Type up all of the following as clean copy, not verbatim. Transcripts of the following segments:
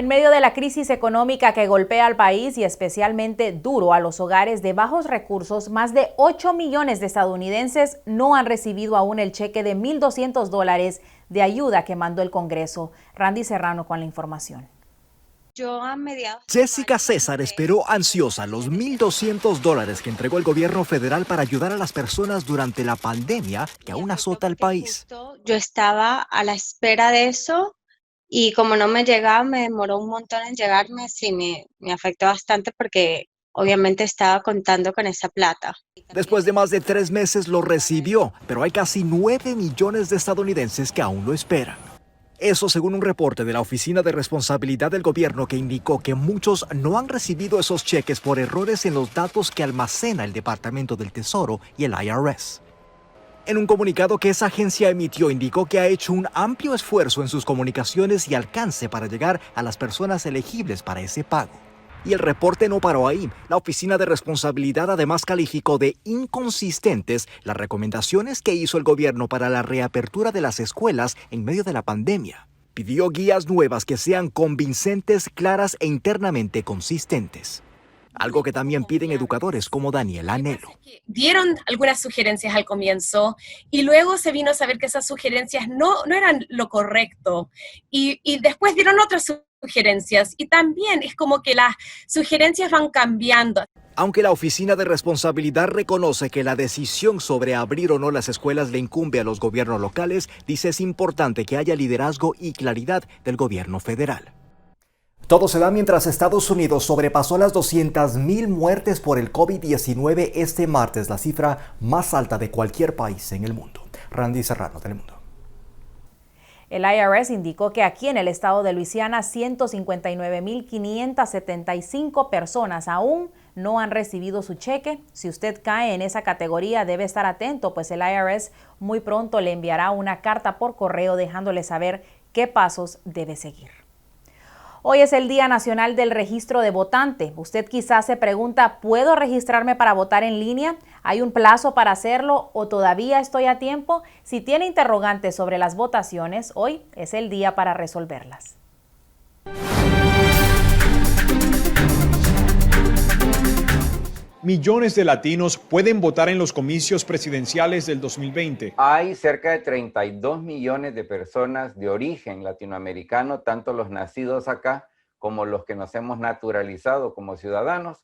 En medio de la crisis económica que golpea al país y especialmente duro a los hogares de bajos recursos, más de 8 millones de estadounidenses no han recibido aún el cheque de $1,200 de ayuda que mandó el Congreso. Randy Serrano con la información. Jessica César esperó ansiosa los $1,200 que entregó el gobierno federal para ayudar a las personas durante la pandemia que aún azota el país. Yo estaba a la espera de eso. Y como no me llegaba, me demoró un montón en llegarme, sí me afectó bastante porque obviamente estaba contando con esa plata. Después de más de 3 meses lo recibió, pero hay casi 9 millones de estadounidenses que aún lo esperan. Eso según un reporte de la Oficina de Responsabilidad del Gobierno que indicó que muchos no han recibido esos cheques por errores en los datos que almacena el Departamento del Tesoro y el IRS. En un comunicado que esa agencia emitió, indicó que ha hecho un amplio esfuerzo en sus comunicaciones y alcance para llegar a las personas elegibles para ese pago. Y el reporte no paró ahí. La Oficina de Responsabilidad además calificó de inconsistentes las recomendaciones que hizo el gobierno para la reapertura de las escuelas en medio de la pandemia. Pidió guías nuevas que sean convincentes, claras e internamente consistentes. Algo que también piden educadores como Daniela Anelo. Dieron algunas sugerencias al comienzo y luego se vino a saber que esas sugerencias no eran lo correcto y después dieron otras sugerencias y también es como que las sugerencias van cambiando. Aunque la Oficina de Responsabilidad reconoce que la decisión sobre abrir o no las escuelas le incumbe a los gobiernos locales, dice es importante que haya liderazgo y claridad del gobierno federal. Todo se da mientras Estados Unidos sobrepasó las 200,000 muertes por el COVID-19 este martes, la cifra más alta de cualquier país en el mundo. Randy Serrano, Telemundo. El IRS indicó que aquí en el estado de Luisiana 159,575 personas aún no han recibido su cheque. Si usted cae en esa categoría debe estar atento, pues el IRS muy pronto le enviará una carta por correo dejándole saber qué pasos debe seguir. Hoy es el Día Nacional del Registro de Votante. Usted quizás se pregunta, ¿puedo registrarme para votar en línea? ¿Hay un plazo para hacerlo o todavía estoy a tiempo? Si tiene interrogantes sobre las votaciones, hoy es el día para resolverlas. Millones de latinos pueden votar en los comicios presidenciales del 2020. Hay cerca de 32 millones de personas de origen latinoamericano, tanto los nacidos acá como los que nos hemos naturalizado como ciudadanos,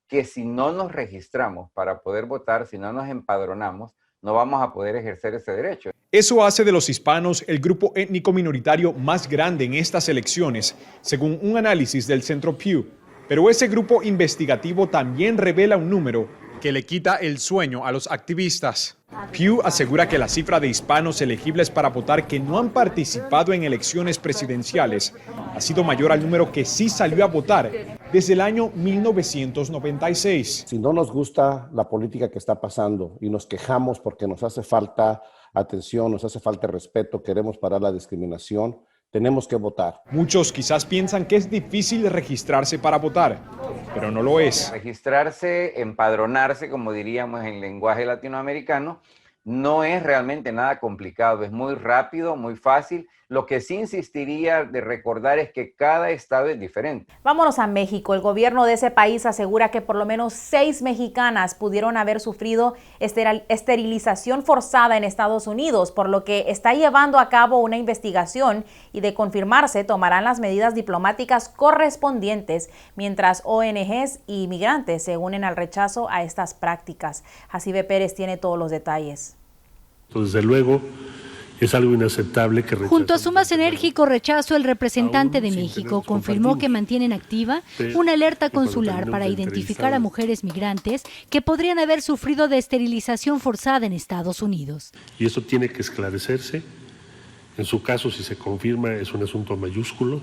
que si no nos registramos para poder votar, si no nos empadronamos, no vamos a poder ejercer ese derecho. Eso hace de los hispanos el grupo étnico minoritario más grande en estas elecciones, según un análisis del Centro Pew. Pero ese grupo investigativo también revela un número que le quita el sueño a los activistas. Pew asegura que la cifra de hispanos elegibles para votar que no han participado en elecciones presidenciales ha sido mayor al número que sí salió a votar desde el año 1996. Si no nos gusta la política que está pasando y nos quejamos porque nos hace falta atención, nos hace falta respeto, queremos parar la discriminación, tenemos que votar. Muchos quizás piensan que es difícil registrarse para votar, pero no lo es. Registrarse, empadronarse, como diríamos en lenguaje latinoamericano, no es realmente nada complicado, es muy rápido, muy fácil. Lo que sí insistiría de recordar es que cada estado es diferente. Vámonos a México. El gobierno de ese país asegura que por lo menos 6 mexicanas pudieron haber sufrido esterilización forzada en Estados Unidos, por lo que está llevando a cabo una investigación y de confirmarse tomarán las medidas diplomáticas correspondientes, mientras ONGs y migrantes se unen al rechazo a estas prácticas. Jacibe Pérez tiene todos los detalles. Desde luego, es algo inaceptable que junto a su más enérgico rechazo, el representante de México confirmó que mantienen activa una alerta consular para identificar a mujeres migrantes que podrían haber sufrido de esterilización forzada en Estados Unidos. Y eso tiene que esclarecerse. En su caso, si se confirma, es un asunto mayúsculo.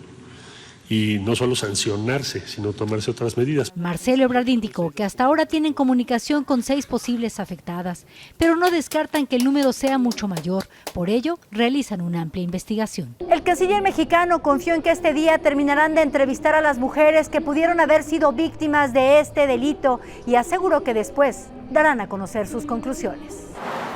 Y no solo sancionarse, sino tomarse otras medidas. Marcelo Ebrard indicó que hasta ahora tienen comunicación con 6 posibles afectadas, pero no descartan que el número sea mucho mayor. Por ello, realizan una amplia investigación. El canciller mexicano confió en que este día terminarán de entrevistar a las mujeres que pudieron haber sido víctimas de este delito y aseguró que después darán a conocer sus conclusiones.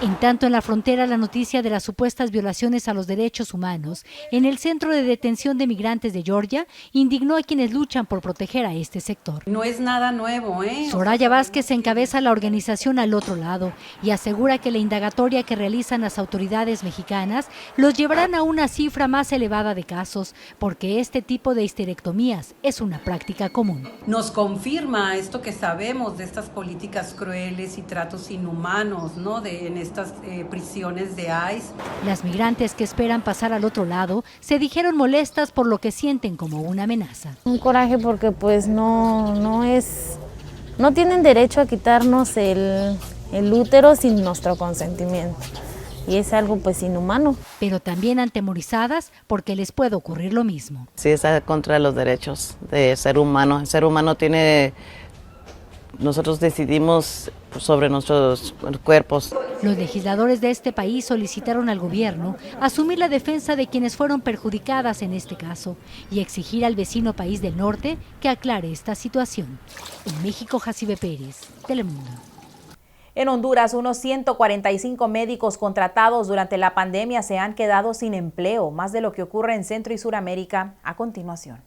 En tanto, en la frontera, la noticia de las supuestas violaciones a los derechos humanos en el centro de detención de migrantes de Georgia indignó a quienes luchan por proteger a este sector. No es nada nuevo, Soraya Vázquez encabeza la organización Al Otro Lado y asegura que la indagatoria que realizan las autoridades mexicanas los llevarán a una cifra más elevada de casos, porque este tipo de histerectomías es una práctica común. Nos confirma esto que sabemos de estas políticas crueles y tratos inhumanos, ¿no? En estas prisiones de ICE. Las migrantes que esperan pasar al otro lado se dijeron molestas por lo que sienten como una amenaza. Un coraje porque pues no tienen derecho a quitarnos el útero sin nuestro consentimiento. Y es algo pues inhumano. Pero también atemorizadas porque les puede ocurrir lo mismo. Sí, está contra los derechos de ser humano. El ser humano tiene... Nosotros decidimos sobre nuestros cuerpos. Los legisladores de este país solicitaron al gobierno asumir la defensa de quienes fueron perjudicadas en este caso y exigir al vecino país del norte que aclare esta situación. En México, Jacibe Pérez, Telemundo. En Honduras, unos 145 médicos contratados durante la pandemia se han quedado sin empleo, más de lo que ocurre en Centro y Suramérica a continuación.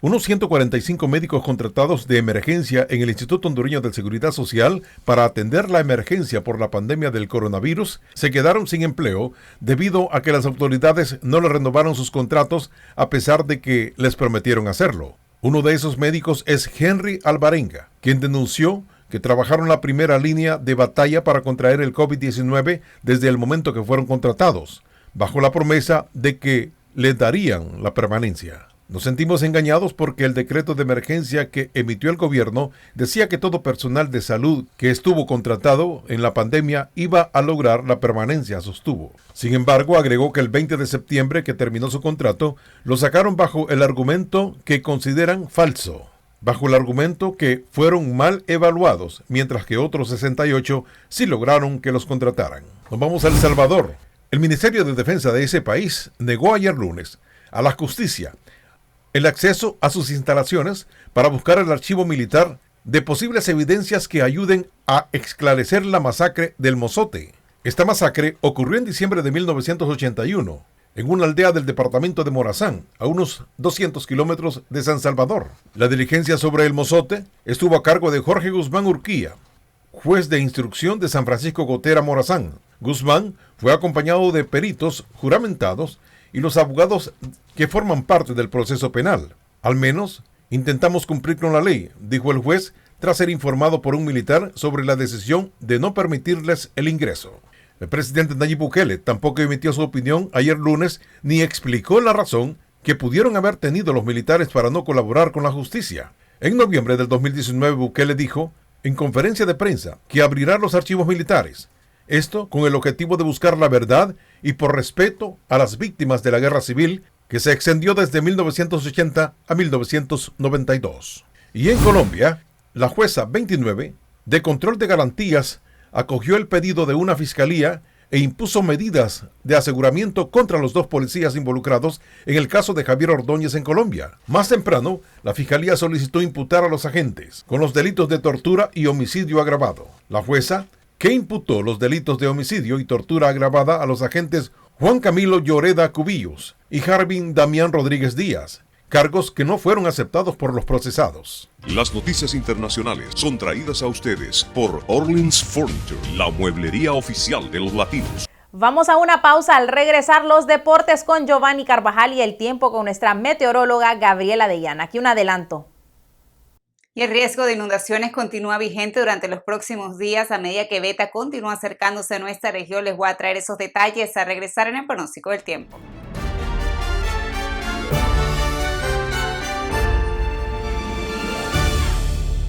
Unos 145 médicos contratados de emergencia en el Instituto Hondureño de Seguridad Social para atender la emergencia por la pandemia del coronavirus se quedaron sin empleo debido a que las autoridades no les renovaron sus contratos a pesar de que les prometieron hacerlo. Uno de esos médicos es Henry Alvarenga, quien denunció que trabajaron la primera línea de batalla para contraer el COVID-19 desde el momento que fueron contratados, bajo la promesa de que les darían la permanencia. Nos sentimos engañados porque el decreto de emergencia que emitió el gobierno decía que todo personal de salud que estuvo contratado en la pandemia iba a lograr la permanencia, sostuvo. Sin embargo, agregó que el 20 de septiembre, que terminó su contrato, lo sacaron bajo el argumento que consideran falso, bajo el argumento que fueron mal evaluados, mientras que otros 68 sí lograron que los contrataran. Nos vamos a El Salvador. El Ministerio de Defensa de ese país negó ayer lunes a la justicia el acceso a sus instalaciones para buscar el archivo militar de posibles evidencias que ayuden a esclarecer la masacre del Mozote. Esta masacre ocurrió en diciembre de 1981, en una aldea del departamento de Morazán, a unos 200 kilómetros de San Salvador. La diligencia sobre el Mozote estuvo a cargo de Jorge Guzmán Urquía, juez de instrucción de San Francisco Gotera, Morazán. Guzmán fue acompañado de peritos juramentados y los abogados que forman parte del proceso penal. Al menos intentamos cumplir con la ley, dijo el juez tras ser informado por un militar sobre la decisión de no permitirles el ingreso. El presidente Nayib Bukele tampoco emitió su opinión ayer lunes ni explicó la razón que pudieron haber tenido los militares para no colaborar con la justicia. En noviembre del 2019, Bukele dijo en conferencia de prensa que abrirá los archivos militares. Esto con el objetivo de buscar la verdad y por respeto a las víctimas de la guerra civil que se extendió desde 1980 a 1992. Y en Colombia, la jueza 29 de control de garantías acogió el pedido de una fiscalía e impuso medidas de aseguramiento contra los dos policías involucrados en el caso de Javier Ordóñez en Colombia. Más temprano, la fiscalía solicitó imputar a los agentes con los delitos de tortura y homicidio agravado. La jueza, que imputó los delitos de homicidio y tortura agravada a los agentes Juan Camilo Lloreda Cubillos y Jarvin Damián Rodríguez Díaz, cargos que no fueron aceptados por los procesados. Las noticias internacionales son traídas a ustedes por Orleans Furniture, la mueblería oficial de los latinos. Vamos a una pausa. Al regresar, los deportes con Giovanni Carvajal y el tiempo con nuestra meteoróloga Gabriela de Llana. Aquí un adelanto. Y el riesgo de inundaciones continúa vigente durante los próximos días a medida que Beta continúa acercándose a nuestra región. Les voy a traer esos detalles a regresar en el pronóstico del tiempo.